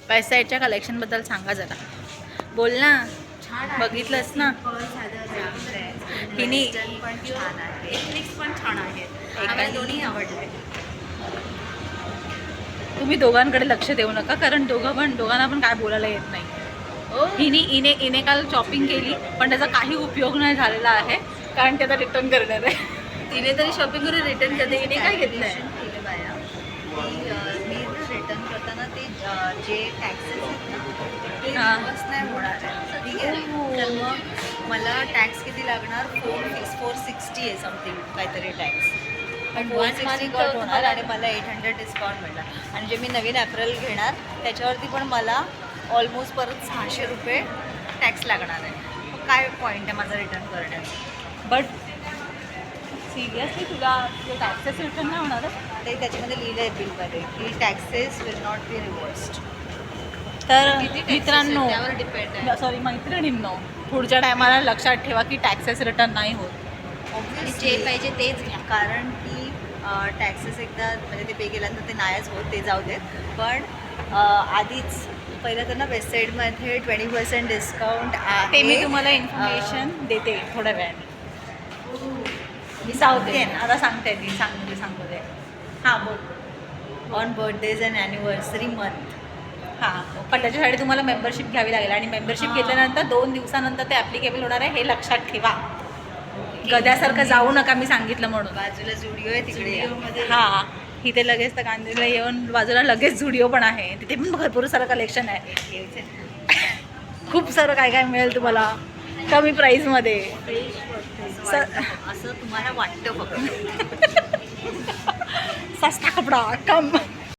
Waste साईडच्या कलेक्शनबद्दल सांगा जरा. बोल ना. बघितलंस ना. हिनी पण छान आहे, एथनिक्स पण छान आहेत, मला दोन्ही आवडले. तुम्ही दोघांकडे लक्ष देऊ नका, कारण दोघांना पण काय बोलायला येत नाही. इने काल शॉपिंग केली पण त्याचा काही उपयोग नाही झालेला आहे, कारण ते आता रिटर्न करणार आहे. तिने तरी शॉपिंग करून रिटर्न करते. तिने काय घेतलंय केलं बाया मी रिटर्न करताना ते जे टॅक्सेस आहेत ना ते रिवर्स नाही होणार आहे. ठीक आहे, तर मग मला टॅक्स किती लागणार, 460 आहे समथिंग काहीतरी टॅक्स. पण 160 कट होणार आणि मला 800 डिस्काउंट मिळणार. आणि जे मी नवीन ॲपरल घेणार त्याच्यावरती पण मला ऑलमोस्ट परत 600 रुपये टॅक्स लागणार आहे. मग काय पॉईंट आहे माझा रिटर्न करण्याचा. बट सिरियसली तुला जे टॅक्सेस रिटर्न नाही होणार आहे? ते त्याच्यामध्ये लिहिलं आहे बिलमध्ये की टॅक्सेस विल नॉट बी रिव्हर्स्ड. तर मित्रांनो, त्यावर डिपेंड आहे. सॉरी मैत्रिणींनो, पुढच्या टायमाला लक्षात ठेवा की टॅक्सेस रिटर्न नाही होत. जे पाहिजे तेच घ्या, कारण की टॅक्सेस एकदा म्हणजे ते पे केल्यानंतर ते नाहीच होत, ते जाऊ देत. पण आधीच पहिलं तर ना वेस्ट साईडमध्ये 20% डिस्काउंट आहे. ते मी तुम्हाला इन्फॉर्मेशन देते थोड्या वेळाने. मी सांगते ना, आता सांगते ती सांगतो ते. हां बोल. On birthdays and anniversary month. हां, पण त्याच्यासाठी तुम्हाला मेंबरशिप घ्यावी लागेल आणि मेंबरशिप घेतल्यानंतर 2 दिवसानंतर ते ॲप्लिकेबल होणार आहे, हे लक्षात ठेवा. गद्यासारखं जाऊ नका मी सांगितलं म्हणून. बाजूला जुडिओ आहे तिकडे या. हां, इथे लगेच तर गांधीला येऊन बाजूला लगेच झुडिओ पण आहे, तिथे पण भरपूर सारं कलेक्शन आहे. खूप सारं काय काय मिळेल तुम्हाला कमी प्राईसमध्ये. असं तुम्हाला वाटतं फक्त. सस्ता कपडा कम